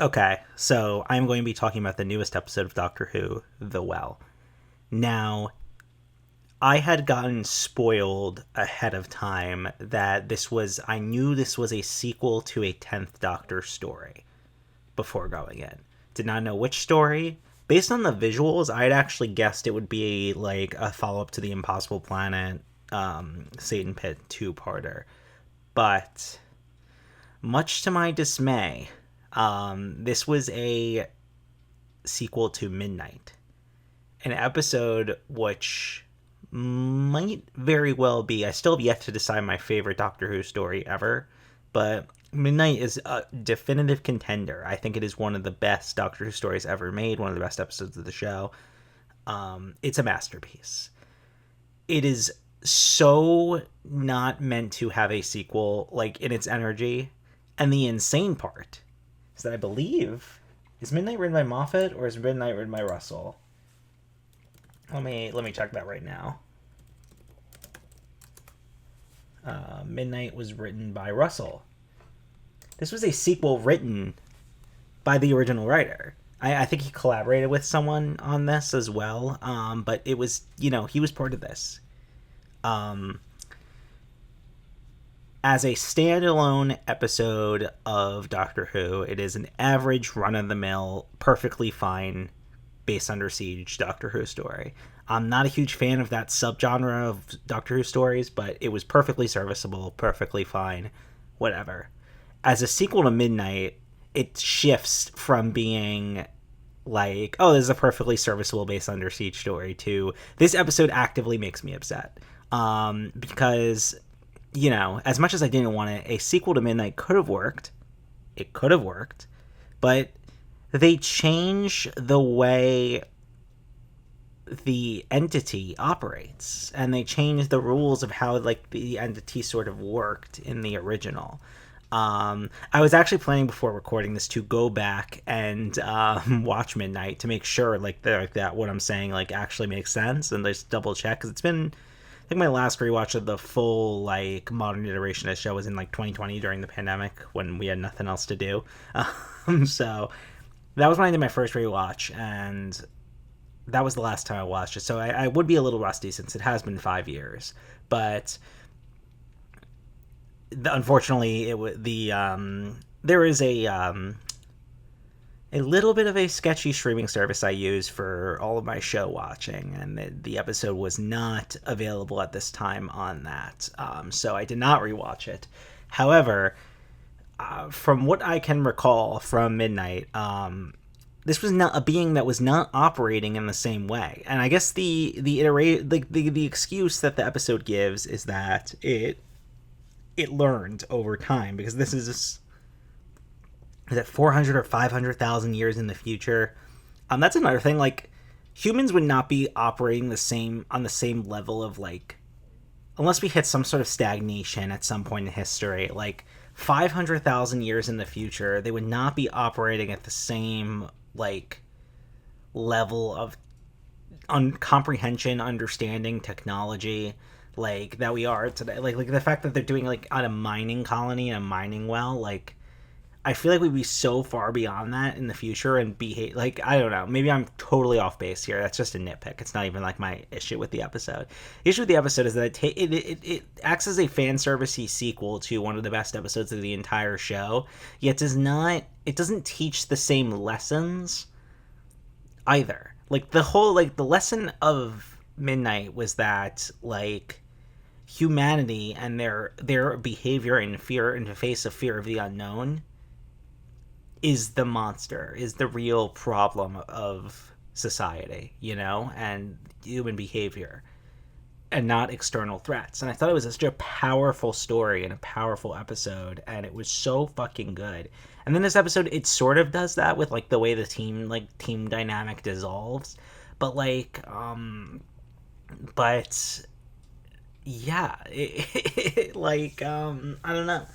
Okay, so I'm going to be talking about the newest episode of Doctor Who, The Well. Now, I had gotten spoiled ahead of time that I knew this was a sequel to a 10th Doctor story before going in. Did not know which story. Based on the visuals, I had actually guessed it would be like a follow up to the Impossible Planet Satan Pit two-parter. But much to my dismay, this was a sequel to Midnight, an episode which might very well be. I still have yet to decide my favorite Doctor Who story ever, but Midnight is a definitive contender. I think it is one of the best Doctor Who stories ever made, one of the best episodes of the show. It's a masterpiece. It is so not meant to have a sequel, like in its energy. And the insane part is that I believe, is Midnight written by Moffat or is Midnight written by Russell? Let me check that right now. Midnight was written by Russell. This was a sequel written by the original writer. I think he collaborated with someone on this as well, but it was, he was part of this. Um, as a standalone episode of Doctor Who, it is an average run of the mill, perfectly fine Base Under Siege Doctor Who story. I'm not a huge fan of that subgenre of Doctor Who stories, but it was perfectly serviceable, perfectly fine, whatever. As a sequel to Midnight, it shifts from being like, oh, this is a perfectly serviceable Base Under Siege story to this episode actively makes me upset. Because, as much as I didn't want it, a sequel to Midnight could have worked. It could have worked, but they change the way the entity operates and they change the rules of how like the entity sort of worked in the original. I was actually planning before recording this to go back and watch Midnight to make sure that what I'm saying like actually makes sense and just double check because it's been, I think my last rewatch of the full like modern iteration of the show was in like 2020 during the pandemic when we had nothing else to do. So that was when I did my first rewatch, and that was the last time I watched it. So I would be a little rusty since it has been 5 years. But unfortunately, there is a little bit of a sketchy streaming service I use for all of my show watching, and the episode was not available at this time on that. So I did not rewatch it. However, from what I can recall from Midnight, this was not a being that was not operating in the same way. And I guess the excuse that the episode gives is that it learned over time because this is it 400 or 500,000 years in the future. That's another thing. Like humans would not be operating the same on the same level of like unless we hit some sort of stagnation at some point in history. Like 500,000 years in the future, they would not be operating at the same like level of comprehension, understanding, technology like that we are today. Like the fact that they're doing like on a mining colony and a mining well, like I feel like we'd be so far beyond that in the future and behave like I don't know. Maybe I'm totally off base here. That's just a nitpick. It's not even like my issue with the episode. The issue with the episode is that it acts as a fan servicey sequel to one of the best episodes of the entire show. Yet does not. It doesn't teach the same lessons either. Like the lesson of Midnight was that like humanity and their behavior and fear in the face of fear of the unknown is the monster, is the real problem of society, and human behavior, and not external threats. And I thought it was such a powerful story and a powerful episode, and it was so fucking good. And then this episode, it sort of does that with like the way the team dynamic dissolves, but but yeah, I don't know,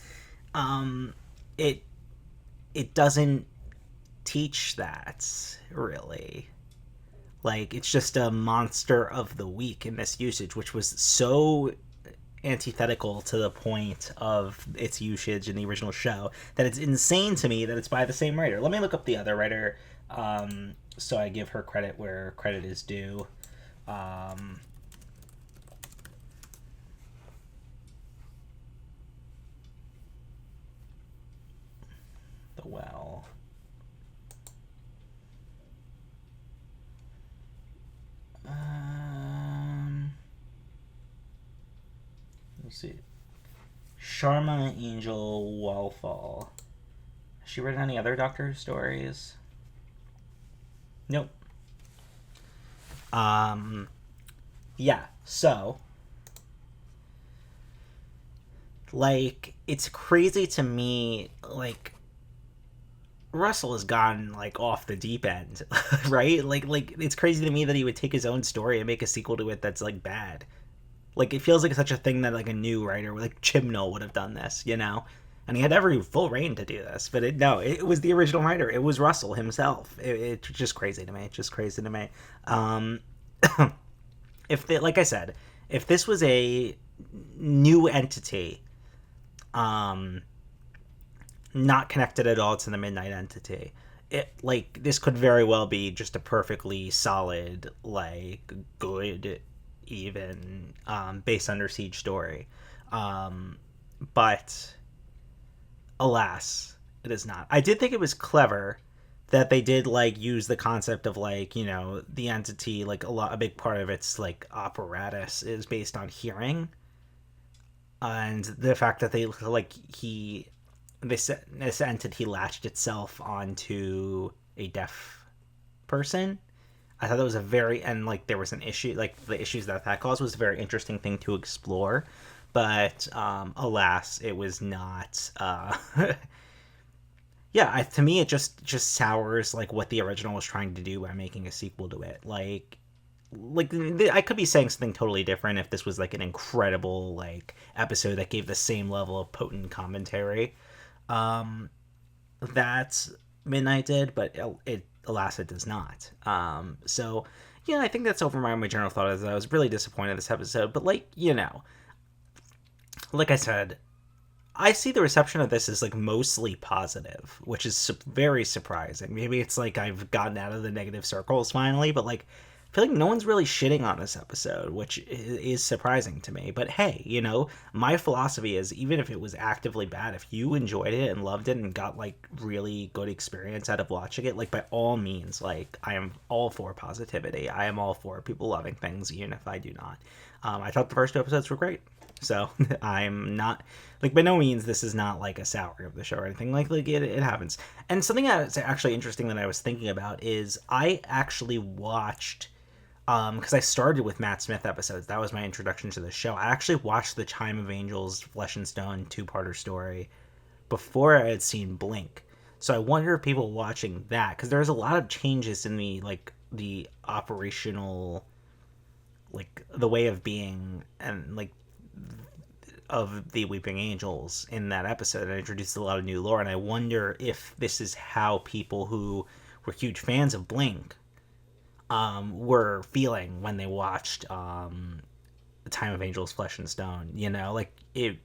it it doesn't teach that really. Like it's just a monster of the week in this usage, which was so antithetical to the point of its usage in the original show that it's insane to me that it's by the same writer. Let me look up the other writer, so I give her credit where credit is due. The Well. Let's see. Sharma Angel Walfall. Has she written any other Doctor stories? Nope. Yeah, so like it's crazy to me, like Russell has gone like off the deep end, right? Like it's crazy to me that he would take his own story and make a sequel to it that's like bad. Like it feels like such a thing that like a new writer like Chibnall would have done this, you know? And he had every full reign to do this, but it was the original writer. It was Russell himself. It's just crazy to me. It's just crazy to me. If they, like I said, if this was a new entity, not connected at all to the Midnight entity, it like this could very well be just a perfectly solid, like good, even base under siege story. But alas, it is not. I did think it was clever that they did like use the concept of like, you know, the entity, like a big part of its like apparatus is based on hearing, and the fact that they like this entity latched itself onto a deaf person. I thought that was a very, and like there was an issue, like the issues that caused was a very interesting thing to explore, but alas, it was not. Yeah, to me, it just sours like what the original was trying to do by making a sequel to it. Like I could be saying something totally different if this was like an incredible like episode that gave the same level of potent commentary that Midnight did, but it alas it does not. So yeah, I think that's over my general thought. Is I was really disappointed in this episode, but like you know, like I said, I see the reception of this as like mostly positive, which is very surprising. Maybe it's like I've gotten out of the negative circles finally, but like I feel like no one's really shitting on this episode, which is surprising to me. But hey, you know, my philosophy is even if it was actively bad, if you enjoyed it and loved it and got like really good experience out of watching it, like by all means, like I am all for positivity. I am all for people loving things, even if I do not. I thought the first two episodes were great. So I'm not like by no means this is not like a souring of the show or anything like it happens. And something that's actually interesting that I was thinking about is I actually watched because I started with Matt Smith episodes. That was my introduction to the show. I actually watched the Chime of Angels Flesh and Stone two-parter story before I had seen Blink. So I wonder if people watching that, because there's a lot of changes in the operational, like the way of being and like of the Weeping Angels in that episode. I introduced a lot of new lore, and I wonder if this is how people who were huge fans of Blink were feeling when they watched the Time of Angels Flesh and Stone. You know, like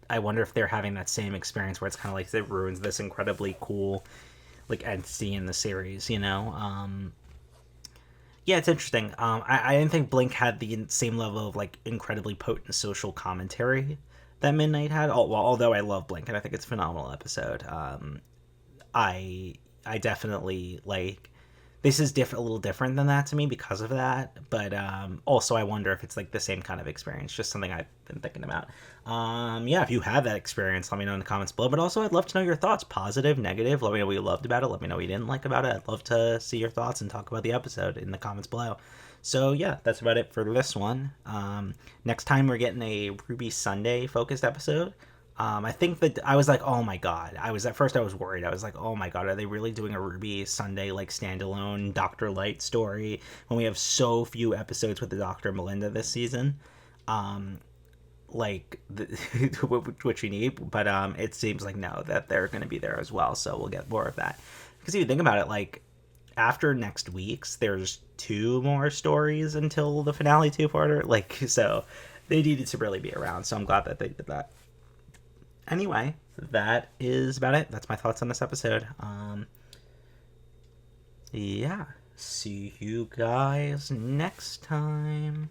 I wonder if they're having that same experience where it's kind of like it ruins this incredibly cool like entity in the series, you know. Yeah, it's interesting. I didn't think Blink had the same level of like incredibly potent social commentary that Midnight had. Although I love Blink and I think it's a phenomenal episode. I definitely like this is a little different than that to me because of that. But also I wonder if it's like the same kind of experience. Just something I've been thinking about. Yeah, if you have that experience, let me know in the comments below. But also I'd love to know your thoughts, positive, negative. Let me know what you loved about it. Let me know what you didn't like about it. I'd love to see your thoughts and talk about the episode in the comments below. So yeah, that's about it for this one. Next time we're getting a Ruby Sunday focused episode. I think that I was like, oh my god. I was worried. I was like, oh my god, are they really doing a Ruby Sunday like standalone Dr. Light story when we have so few episodes with the Dr. Melinda this season? Which we need, but it seems like no, that they're going to be there as well. So we'll get more of that. Because if you think about it, like after next week's, there's 2 more stories until the finale two-parter. Like so. they needed to really be around. So I'm glad that they did that. Anyway, that is about it. That's my thoughts on this episode. Yeah. See you guys next time.